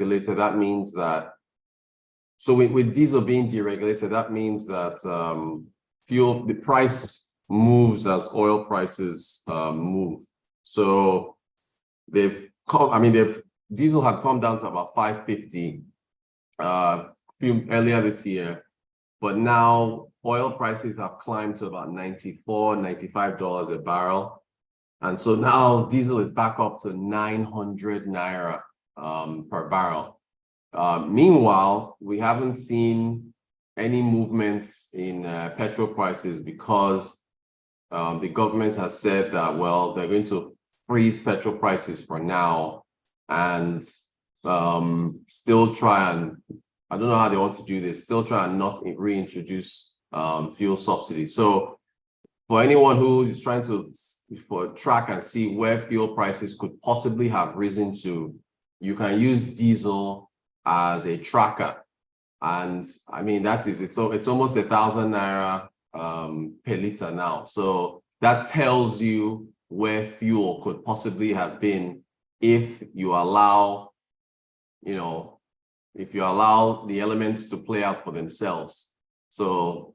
deregulated, that means that, so with diesel being deregulated, that means that the price moves as oil prices move. So diesel had come down to about 550 earlier this year, but now oil prices have climbed to about $94, $95 a barrel. And so now diesel is back up to 900 naira per barrel. Meanwhile, we haven't seen any movements in petrol prices because the government has said that, well, they're going to freeze petrol prices for now and still try and, I don't know how they want to do this, still try and not reintroduce fuel subsidies. So for anyone who is trying to track and see where fuel prices could possibly have risen to, you can use diesel as a tracker. And I mean, it's almost 1,000 naira per liter now. So that tells you where fuel could possibly have been if you allow, if you allow the elements to play out for themselves. So,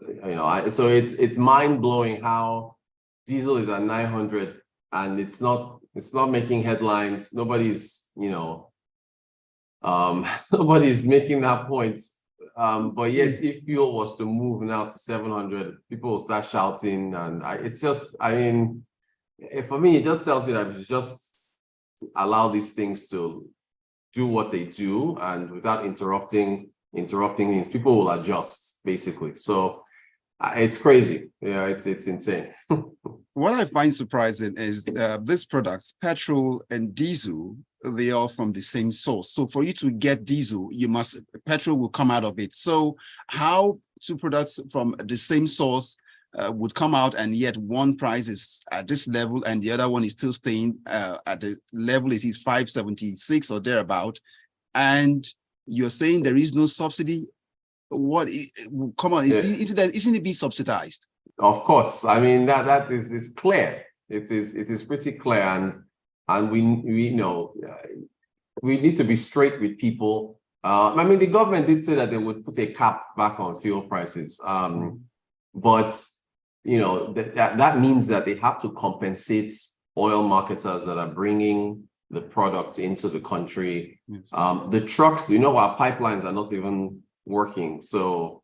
so it's mind-blowing how diesel is at 900 and it's not making headlines. Nobody's, nobody's making that point. But yet, if fuel was to move now to 700, people will start shouting. And for me, it just tells me that we should just allow these things to do what they do, and without interrupting things, people will adjust, basically. So it's crazy. Yeah, it's insane. What I find surprising is these products, petrol and diesel, they are from the same source. So for you to get diesel, petrol will come out of it. So how two products from the same source would come out, and yet one price is at this level and the other one is still staying at the level it is 576 or thereabout, and you're saying there is no subsidy? Come on, isn't it being subsidized? Of course. I mean, that is clear. It is pretty clear, and we know we need to be straight with people. I mean, the government did say that they would put a cap back on fuel prices, but that means that they have to compensate oil marketers that are bringing the product into the country. Yes. The trucks, our pipelines are not even working, so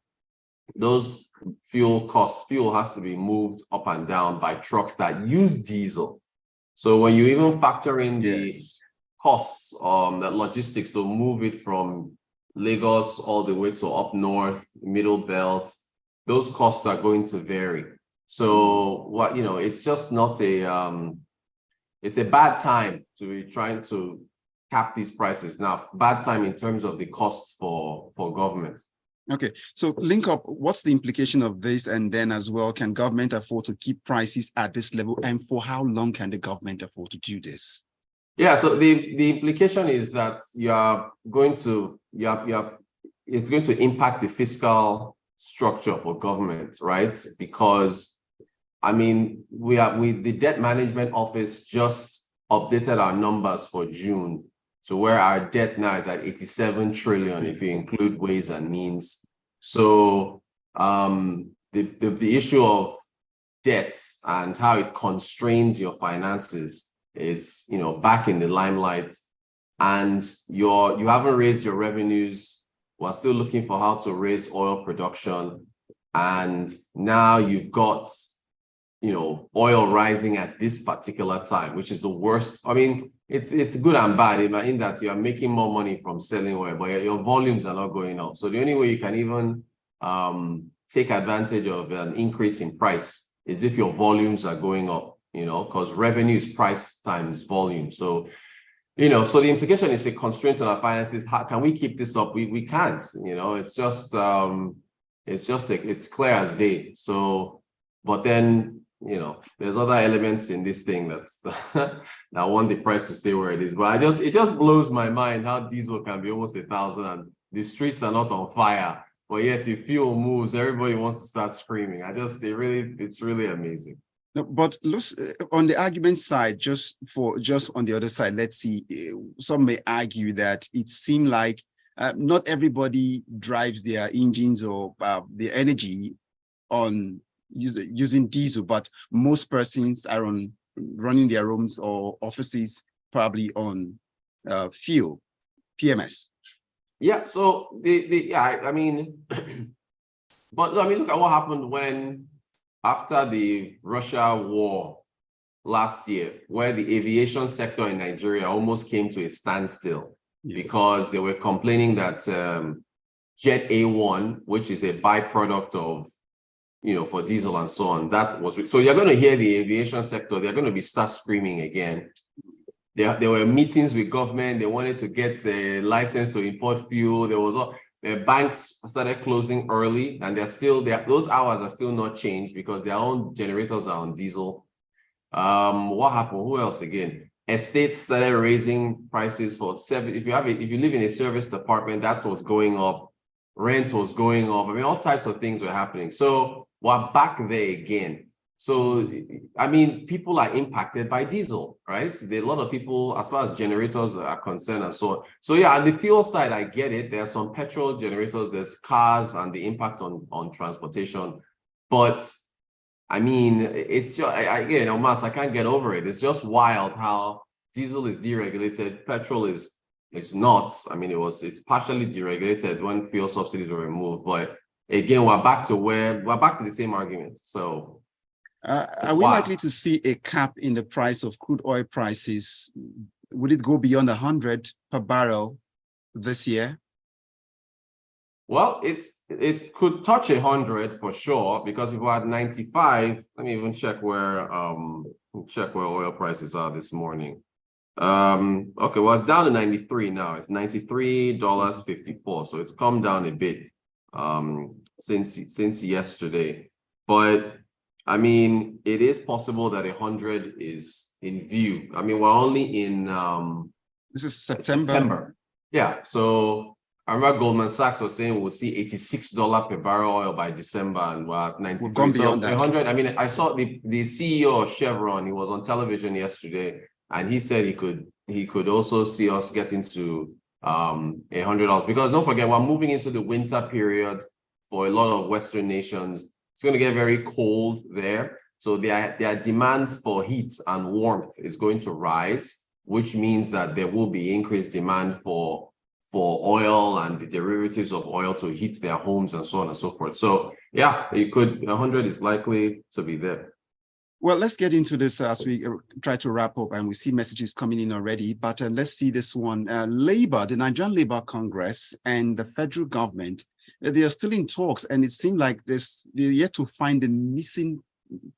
those fuel has to be moved up and down by trucks that use diesel. So when you even factor in the costs, the logistics to move it from Lagos all the way to up north, middle belt, those costs are going to vary. So it's just not it's a bad time to be trying to cap these prices now. Bad time in terms of the costs for governments. Okay, so link up, what's the implication of this? And then as well, can government afford to keep prices at this level? And for how long can the government afford to do this? Yeah, so the implication is that it's going to impact the fiscal structure for government, right? Because I mean, the debt management office just updated our numbers for June to where our debt now is at 87 trillion if you include ways and means. So the issue of debts and how it constrains your finances is back in the limelight, and you haven't raised your revenues. We're still looking for how to raise oil production, and now you've got oil rising at this particular time, which is the worst. I mean, it's good and bad in that you are making more money from selling oil, but your volumes are not going up. So the only way you can even take advantage of an increase in price is if your volumes are going up, because revenue is price times volume. So, so the implication is a constraint on our finances. How can we keep this up? We can't, it's just it's clear as day. So, but then, there's other elements in this thing that want the price to stay where it is. But it just blows my mind how diesel can be almost 1,000 and the streets are not on fire. But yet if fuel moves, everybody wants to start screaming. It's really amazing. No, but look, on the argument side, just on the other side, let's see. Some may argue that it seemed like not everybody drives their engines or the energy on using diesel, but most persons are running their homes or offices probably on fuel, PMS. Yeah. So I mean, but I mean, look at what happened after the Russia war last year, where the aviation sector in Nigeria almost came to a standstill. Yes. Because they were complaining that Jet A1, which is a byproduct of, for diesel and so on, that was, so you're going to hear the aviation sector, they're going to start screaming again. There were meetings with government. They wanted to get a license to import fuel. There was banks started closing early, and those hours are still not changed because their own generators are on diesel. What happened? Who else again? Estates started raising prices for if you live in a service department, that was going up. Rent was going up. I mean, all types of things were happening. So we're back there again. So, I mean, people are impacted by diesel, right? There are a lot of people, as far as generators are concerned and so on. So yeah, on the fuel side, I get it. There are some petrol generators, there's cars and the impact on transportation. But I mean, it's just, again, Omas, I can't get over it. It's just wild how diesel is deregulated. Petrol it's not. I mean, it's partially deregulated when fuel subsidies were removed. But again, we're back to the same argument. So are we likely to see a cap in the price of crude oil prices? Would it go beyond 100 per barrel this year? Well, it could touch 100 for sure, because if we're at 95, let me even check where oil prices are this morning. Okay, well, it's down to 93 now. It's $93.54, so it's come down a bit since yesterday. But I mean, it is possible that 100 is in view. I mean, we're only in this is September. Yeah. So I remember Goldman Sachs was saying we'll see $86 per barrel oil by December, and we're at 93. We've gone beyond that. 100. I mean, I saw the CEO of Chevron. He was on television yesterday, and he said he could also see us getting to $100, because don't forget, we're moving into the winter period for a lot of Western nations. It's going to get very cold there. So their demands for heat and warmth is going to rise, which means that there will be increased demand for oil and the derivatives of oil to heat their homes and so on and so forth. So yeah, 100 is likely to be there. Well, let's get into this as we try to wrap up, and we see messages coming in already, but let's see this one. Labour, the Nigerian Labour Congress and the federal government, they are still in talks, and it seems like they're yet to find the missing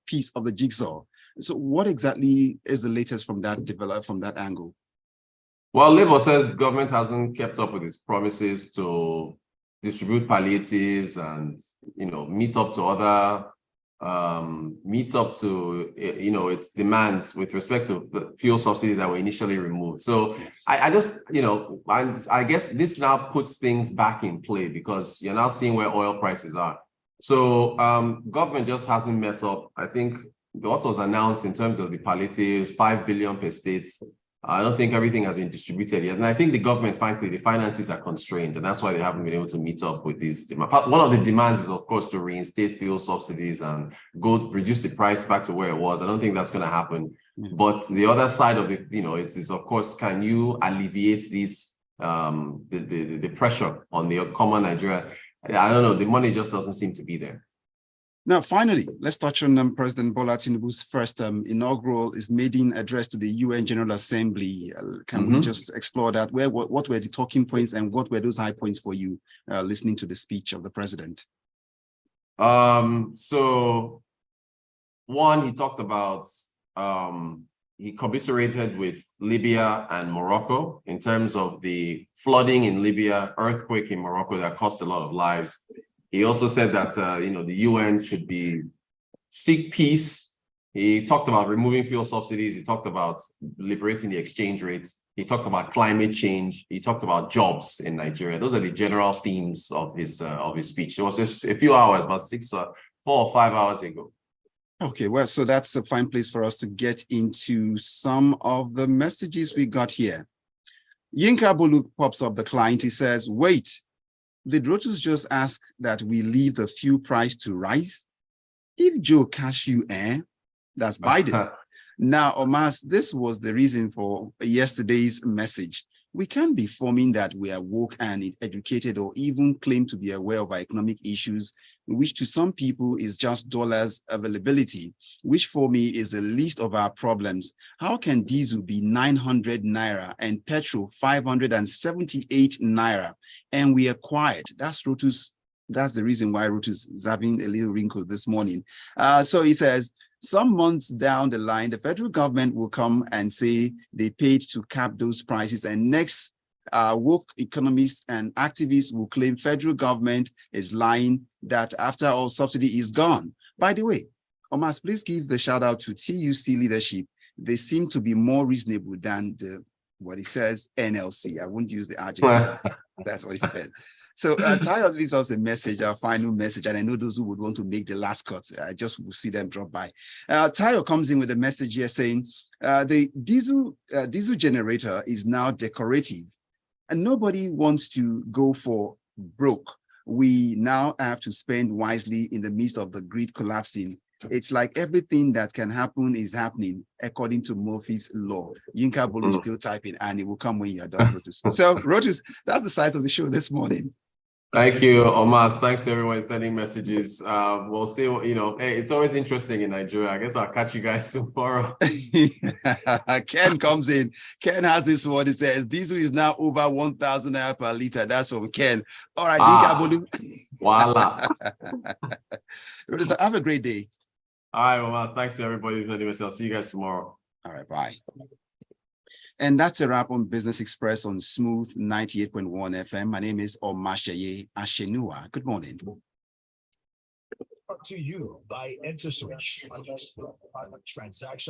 piece of the jigsaw. So what exactly is the latest from that angle? Well, Labour says government hasn't kept up with its promises to distribute palliatives and, meet up to its demands with respect to the fuel subsidies that were initially removed. So yes. I guess this now puts things back in play, because you're now seeing where oil prices are. So government just hasn't met up. I think what was announced in terms of the palliatives, 5 billion per state, I don't think everything has been distributed yet. And I think the government, frankly, the finances are constrained, and that's why they haven't been able to meet up with these demands. One of the demands is, of course, to reinstate fuel subsidies and reduce the price back to where it was. I don't think that's going to happen. Mm-hmm. But the other side of it, it's of course, can you alleviate these the pressure on the common Nigeria? I don't know. The money just doesn't seem to be there. Now, finally, let's touch on President Bola Tinubu's first inaugural, his maiden address to the UN General Assembly. Can we just explore that? What were the talking points, and what were those high points for you listening to the speech of the president? So, one, he talked about, he commiserated with Libya and Morocco in terms of the flooding in Libya, earthquake in Morocco that cost a lot of lives. He also said that, the UN should seek peace. He talked about removing fuel subsidies. He talked about liberating the exchange rates. He talked about climate change. He talked about jobs in Nigeria. Those are the general themes of his speech. It was just a few hours, about 4 or 5 hours ago. Okay, well, so that's a fine place for us to get into some of the messages we got here. Yinka Bolu pops up the client. He says, wait, did Rotus just ask that we leave the fuel price to rise? If Joe cash you, that's Biden. Now, Omas, this was the reason for yesterday's message. We can't be forming that we are woke and educated or even claim to be aware of our economic issues, which to some people is just dollars availability, which for me is the least of our problems. How can diesel be 900 naira and petrol 578 naira? And we are quiet. That's Rotus. That's the reason why Rotus is having a little wrinkle this morning. So he says, some months down the line, the federal government will come and say they paid to cap those prices. And next, woke economists and activists will claim federal government is lying, that after all subsidy is gone. By the way, Omas, please give the shout out to TUC leadership. They seem to be more reasonable than what he says, NLC. I won't use the adjective. That's what he said. So Tayo leaves us a message, our final message, and I know those who would want to make the last cut, I just will see them drop by. Tayo comes in with a message here saying, the diesel generator is now decorative and nobody wants to go for broke. We now have to spend wisely in the midst of the grid collapsing. It's like everything that can happen is happening according to Murphy's law. Yinka Bolu still typing, and it will come when you're done, Rotus. So, Rotus, that's the site of the show this morning. Thank you, Omas. Thanks to everyone sending messages. We'll see, hey, it's always interesting in Nigeria. I guess I'll catch you guys tomorrow. Ken comes in. Ken has this one. He says, diesel is now over 1,000 naira per liter. That's from Ken. All right, Yinka Bolu. Voila. Rotus, have a great day. All right, Omas. Thanks to everybody for listening. I'll see you guys tomorrow. All right, bye. And that's a wrap on Business Express on Smooth 98.1 FM. My name is Omatseye Atsenuwa. Good morning. To you by Interswitch. Transaction